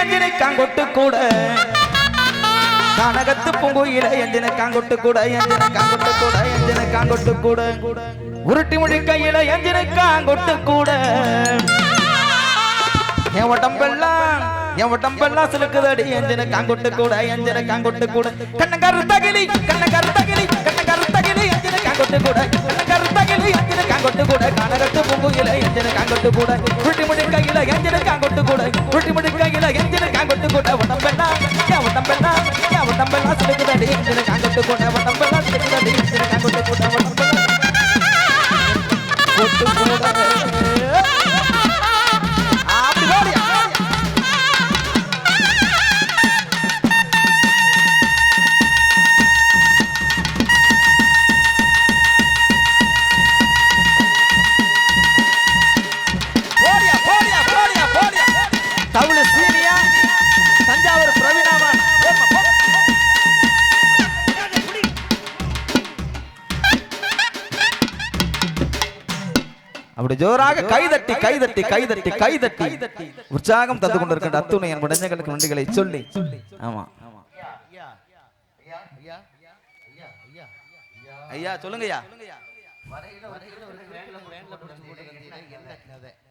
எஞ்சினை காங்கொட்டு கூட கனகத்து பூங்குயில எஞ்சினை காங்கொட்டு கூட எஞ்சினை காங்கொட்டு கூட எஞ்சினை காங்கொட்டு கூட உருட்டி முடி கையில எஞ்சினை காங்கொட்டு கூட என் உடம்பெல்லாம் சிலுக்குதடி எஞ்சினை காங்கொட்டு கூட எஞ்சினை காங்கொட்டு கூட கண்ணங்கரு தகிலி எஞ்சினை காங்கொட்டு கூட கண்ணங்கரு தகிலி எஞ்சினை காங்கொட்டு கூட கனகத்து பூங்குயில எஞ்சினை காங்கொட்டு கூட உருட்டி முடி கையில எஞ்சினை காங்கொட்டு கூட உருட்டி முடி கையில எஞ்சினை காங்கொட்டு கூட உடம்பெல்லாம் சிலுக்குதடி எஞ்சினை காங்கொட்டு கூட உடம்பெல்லாம் சிலுக்குதடி எஞ்சினை காங்கொட்டு கூட உடம்பெல்லாம் தமிழ் சீனியா தஞ்சாவூர் பிரவீனாமான் அப்படி ஜோராக கைதட்டி உற்சாகம் தந்து கொண்டிருக்கின்ற அத்துணை என் விடஞ்சங்களுக்கு நன்றிகளை சொல்லி ஆமா ஐயா சொல்லுங்கய்யா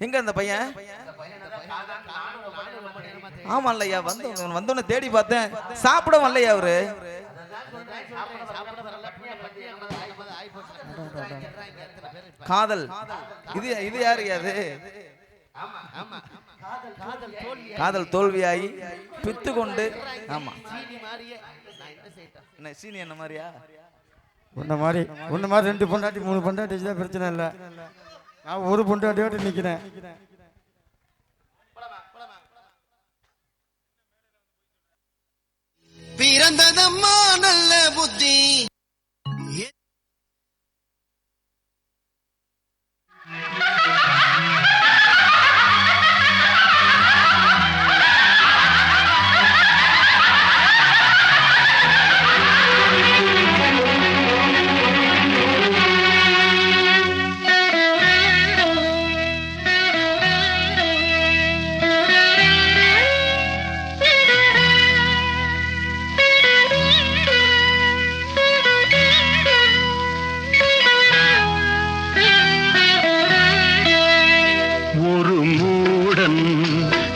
எங்க அந்த பையன் ஆமா இல்லையா வந்தோன்னு தேடி பார்த்தேன் சாப்பிட வரலையா அவரு காதல் இது யாரு அது காதல் தோல்வியாகி பித்து கொண்டு ஆமா சீனி என்ன மாதிரியா உன்ன மாதிரி 2 பொண்டாட்டி 3 பொண்டாட்டி தான் பிரச்சனை இல்லை நான் ஒரு பொண்டாட்டியோட நிக்கிறேன் பிறந்ததம்மா நல்ல புத்தி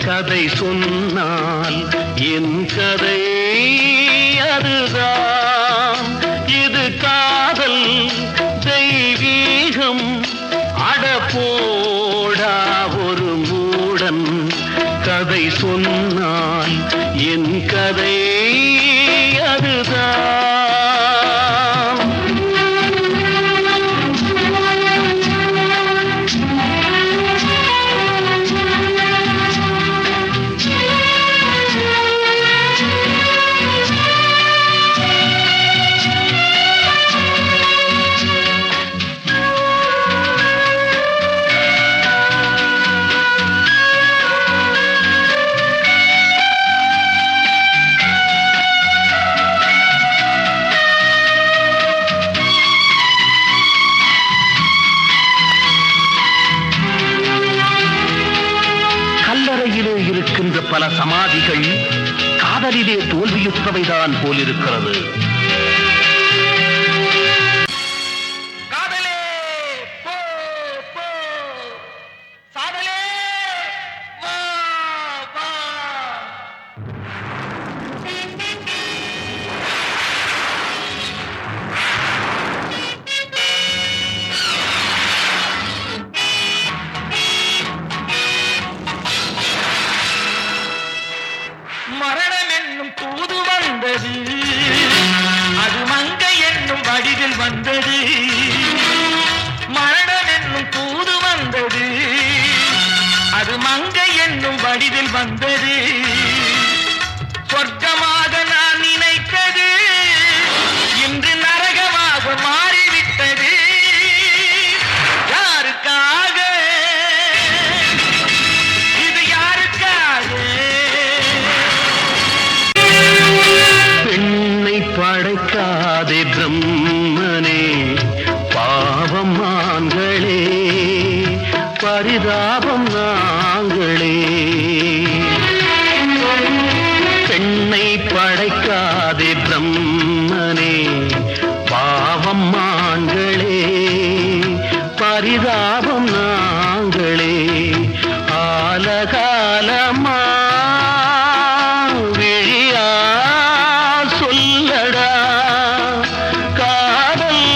கதை சொன்னால் என் கதை அதுதான் இது காதல் தெய்வீகம் அடப்போடா ஒரு மூடன் கதை சொன்னால் என் கதை அதுதான் இருக்கின்ற பல சமாதிகள் காதலிலே தோல்வியுற்றவைதான் போலிருக்கிறது. மரணம் என்னும் தூது வந்தது, அது மங்கை என்னும் வடிவில் வந்தது. மரணம் என்னும் தூது வந்தது, அது மங்கை என்னும் வடிவில் வந்தது. சொர்க்கமாக நான் நினைத்தது இன்று நரகமாக மாறிவிட்டது. யாருக்காக இது யாருக்காக? பெண்ணை படைக்காதே பிரம்மனே, பாவம் ஆண்களே, பரிதாபம் நாங்களே. என்னை படைக்காதே பிரம்மனே பாவம் ஆண்களே பரிதாபம் நாங்களே ஆலகாலமா விழியா சொல்லடா காதல்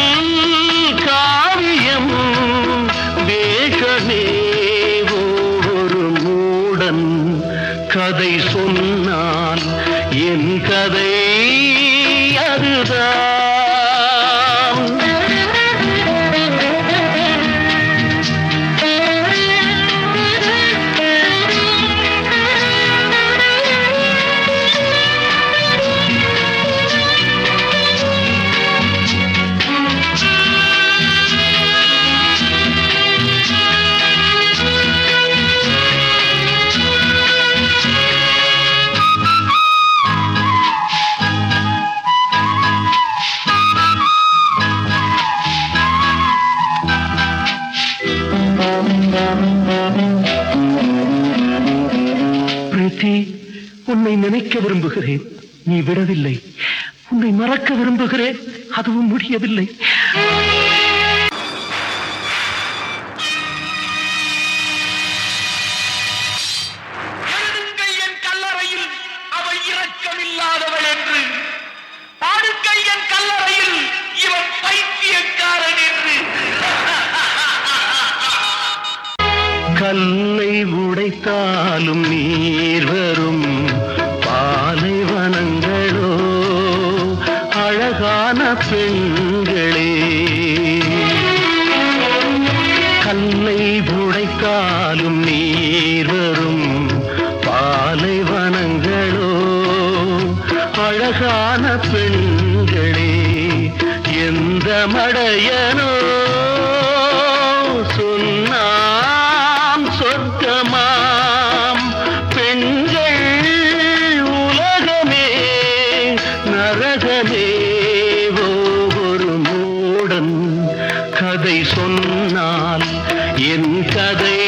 காவியம் வேஷமே ஒரு மூடன் கதை சொன்னால் என் கதை அதுதான். உன்னை நினைக்க விரும்புகிறேன், நீ விடவில்லை. உன்னை மறக்க விரும்புகிறேன், அதுவும் முடியவில்லை. என் கல்லறையில் அவள் இரக்கமில்லாதவள் என்று, பாடுக்கை என் கல்லறையில் இவன் பைத்தியக்காரன் என்று. கல்லை உடைத்தாலும் நீர் வரும் பாலைவனங்களோ அழகான பெண்களே. கல்லை உடைத்தாலும் நீர் வரும் பாலைவனங்களோ அழகான பெண்களே. எந்த மடையனோ சொன்னாம் சொர்க்கமாம் பெண்கள் உலகமே நரகமே. ஒரு மூடன் கதை சொன்னால் என் கதை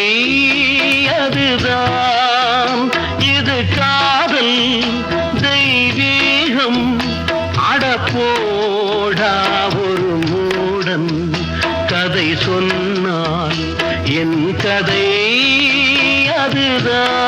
அதுதான். இது காதல் தெய்வீகம் அடப்போடா. ஒரு மூடன் கதை சொன்னால் என் கதை அதுதான்.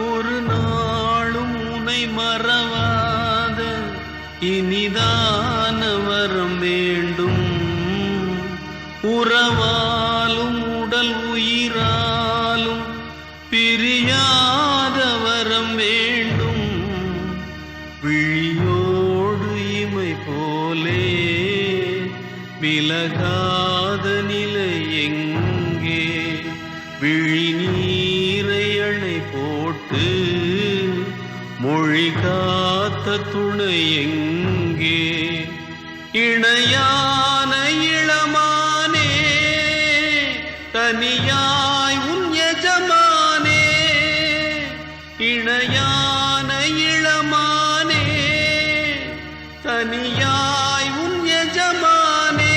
ஒரு நாளும் உனை மறவாத இனிதான வரம் வேண்டும். உறவாலும் உடல் உயிராலும் பிரியாத வரம் வேண்டும். விழியோடு இமை போலே விலகாத நிலை எங்கே? விழி நீரை அணை போட்டு மொழி காத்த துணை எங்கே? இணையான இளமானே தனியாய் உன் எஜமானே. இணையான இளமானே தனியாய் உன் எஜமானே.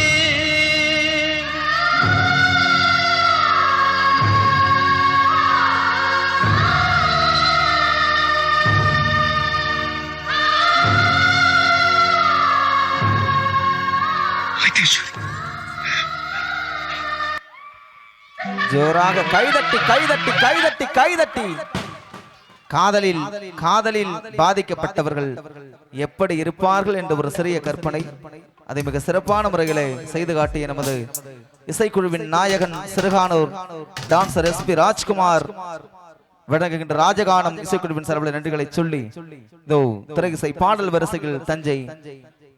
ஜோராக கைதட்டி கைதட்டி கைதட்டி கைதட்டி. காதலில் காதலில் பாதிக்கப்பட்டவர்கள் எப்படி இருப்பார்கள் என்ற ஒரு சிறிய கற்பனை, அதை மிக சிறப்பான முறையிலே செய்து காட்டிய நமது இசைக்குழுவின் நாயகன் சிறுகானூர் டான்சர் SP ராஜ்குமார் வழங்குகின்ற ராஜகானம் இசைக்குழுவின் சார்பில் நன்றிகளை சொல்லி இதோ திரை இசை பாடல் வரிசையில் தஞ்சை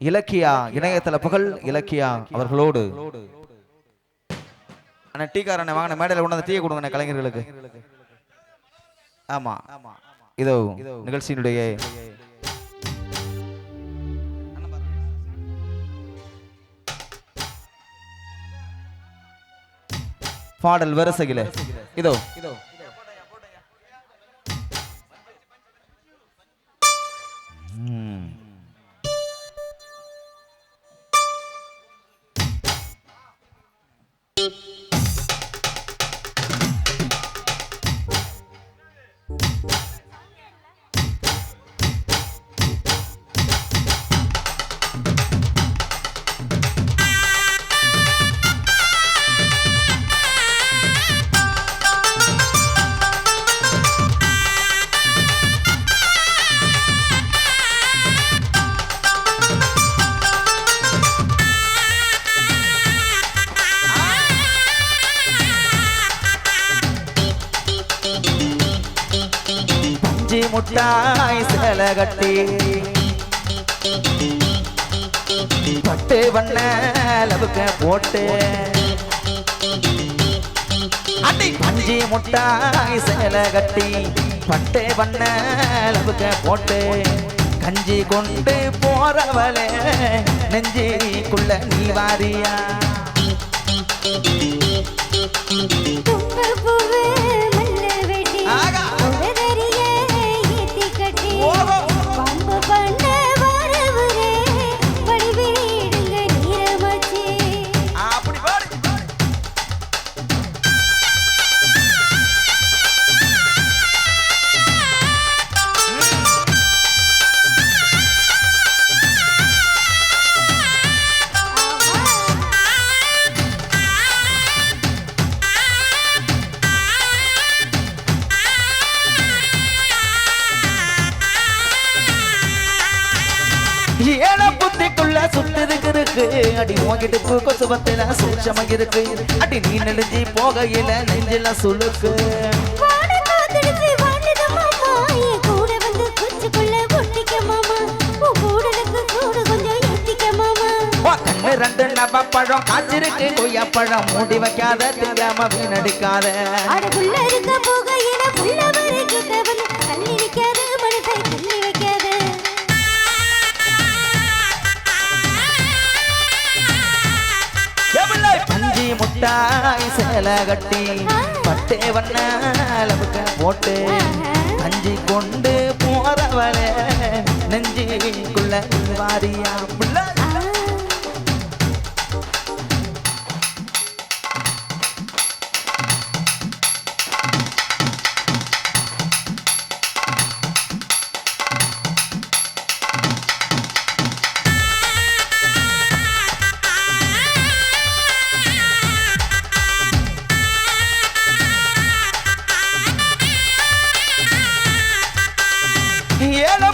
இலக்கியா இணையதள புகழ் இலக்கியா அவர்களோடு அண்ணா டீக்காரனை வாங்கின மேடையில் கொண்டு வந்து டீயை கொடுங்க கலைஞர்களுக்கு. ஆமா இதோ நிகழ்ச்சியினுடைய பாடல் வரிசையில இதோ முட்டாய் சேலை கட்டி பட்டு வண்ண லவுக்க போட்டு அடி பஞ்சி முட்டாய் சேலை கட்டி பட்டு வண்ண லவுக்க போட்டு கஞ்சி கொண்டு போறவளே நெஞ்சிக்குள்ள நீ வாரியா ஏன புத்திக்குள்ள சுத்திருக்கு அடி உங்கிட்டு கொசுபத்தில சூட்சமா இருக்கு அடி நீ நெடுஞ்சி போகையில நெஞ்சில சுழுக்கு கண்ணு ரெண்டு நப பழம் காய்ச்சிருக்கு கொய்யா பழம் மூடி வைக்காத திங்காம வீணடிக்காத பஞ்சி முட்டாய் சேலை கட்டி பட்டே வண்ண லவுக்க போட்டு கஞ்சி கொண்டு போறவளே நெஞ்சிக்குள்ள வாரியா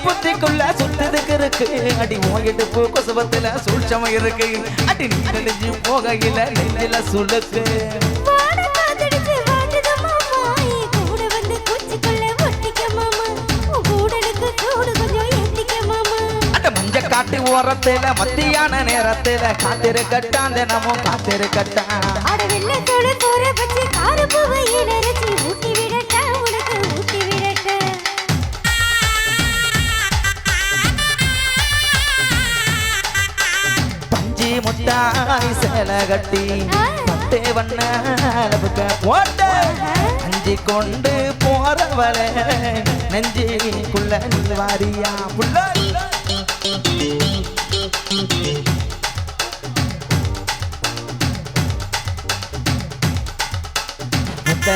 புத்திக்குள்ள சுத்ததுக்கு இருக்கு அடி உங்கிட்டு கொசுபத்துல சூட்சமா இருக்கு அடி நீ நெஞ்சு போகையில நெஞ்சில சுழுக்கு மஞ்ச காட்டு ஓரத்துல மத்தியான நேரத்துல காத்திருக்கட்டான் தினமும் காத்திருக்கட்டான் முட்டாய் சேலை கட்டி பட்டே வண்ண லவுக்க போட்டு கஞ்சி கொண்டு போறவளே நெஞ்சிக்குள்ள நீ வாரியா புள்ள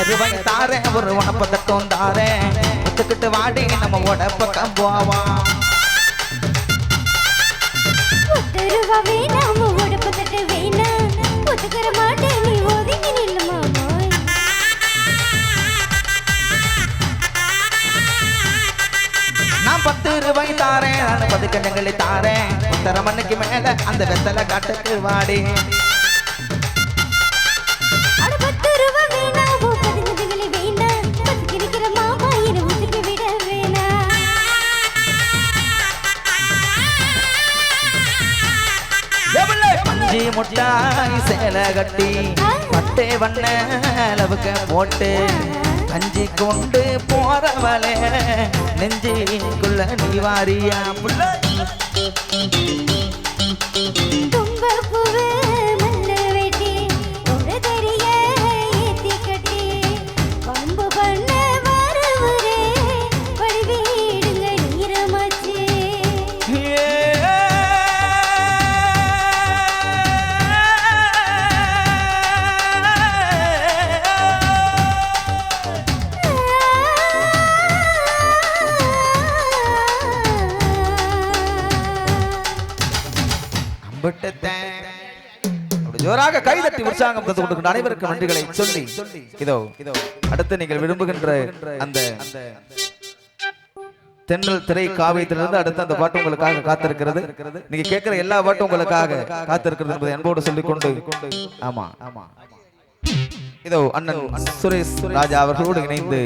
ரூபாய் தாரேன் ஒரு உணப்பத்தட்டும் தாரேன் ஒத்துக்கிட்டு வாடி நம்ம உடப்பக்கம் போவான் நான் 10 ரூபாய் தாரேன் நான் 10 கஞ்சங்களை தாரேன் 1.5 மணிக்கு மேல அந்த வெத்தலை காட்டுக்கு வாடி முட்டாய் சேலை கட்டி பட்டே வண்ண லவுக்க போட்டு கஞ்சி கொண்டு போறவளே நெஞ்சிக்குள்ள நீ வாரியா புள்ள தும்ப பூவே மல்ல வெட்டி ஒரு தெரிய ஏத்தி அப்படி ஜோராக கைதட்டி உற்சாகம் தந்து கொண்டிருக்கின்ற அனைவருக்கும் நன்றிகளை சொல்லி இதோ அடுத்து நீங்கள் விரும்புகின்ற அந்த தென்றல் திரை காவியத்திலிருந்து அடுத்து அந்த பாட்டு உங்களுக்காக காத்திருக்கிறது. நீங்க கேட்கிற எல்லா பாட்டும் உங்களுக்காக காத்திருக்கிறது என்பதை அன்போடு சொல்லிக்கொண்டு ஆமா இதோ அண்ணன் சுரேஷ் ராஜா அவர்களோடு இணைந்து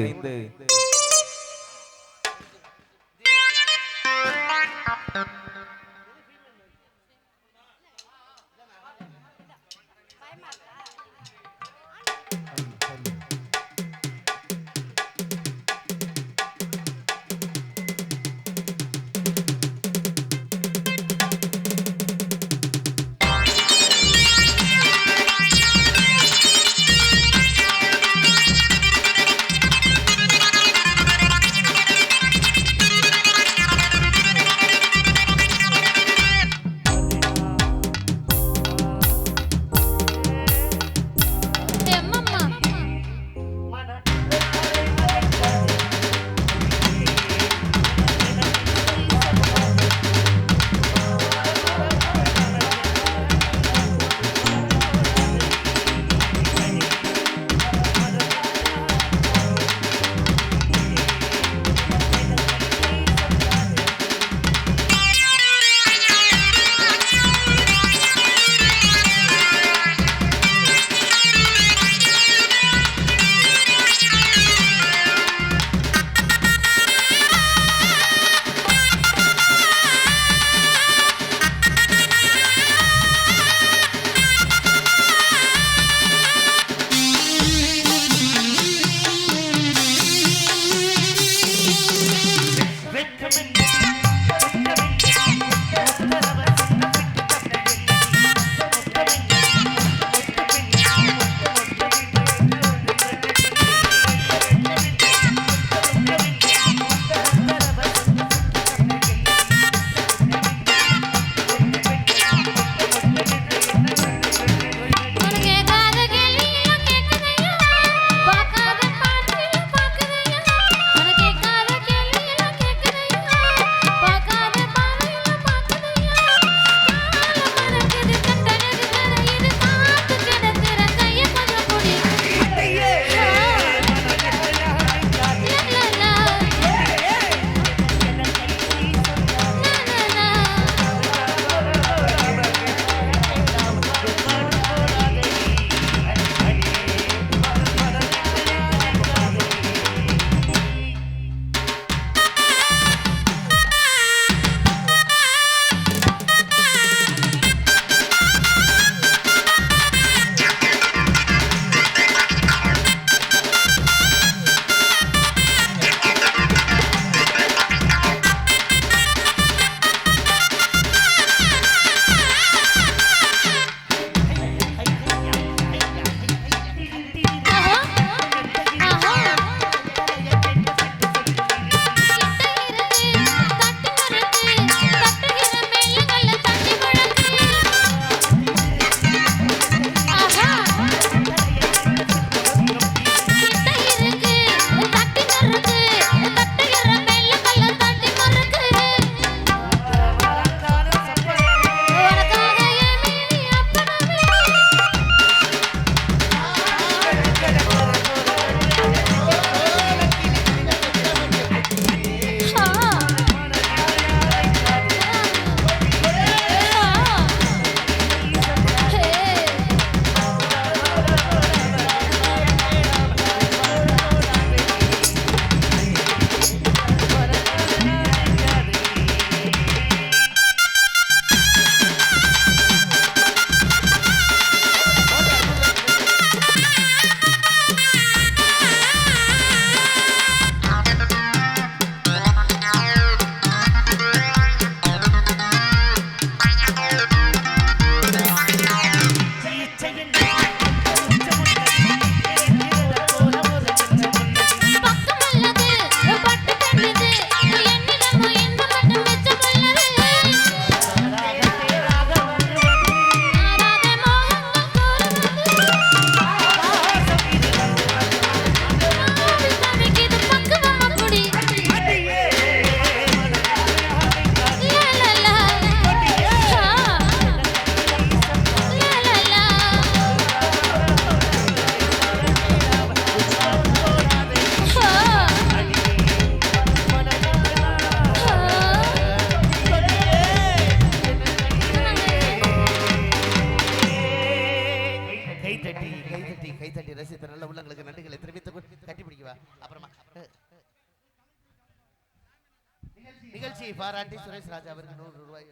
பாராட்டி சுரேஷ் ராஜா அவருக்கு 100 ரூபாய்.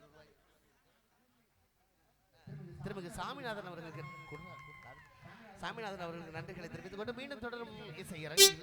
திருமிகு சாமிநாதன் அவர்களுக்கு சாமிநாதன் அவர்களுக்கு நன்றிகளை தெரிவித்துக் கொண்டு மீண்டும் தொடரும் இசையரங்கில்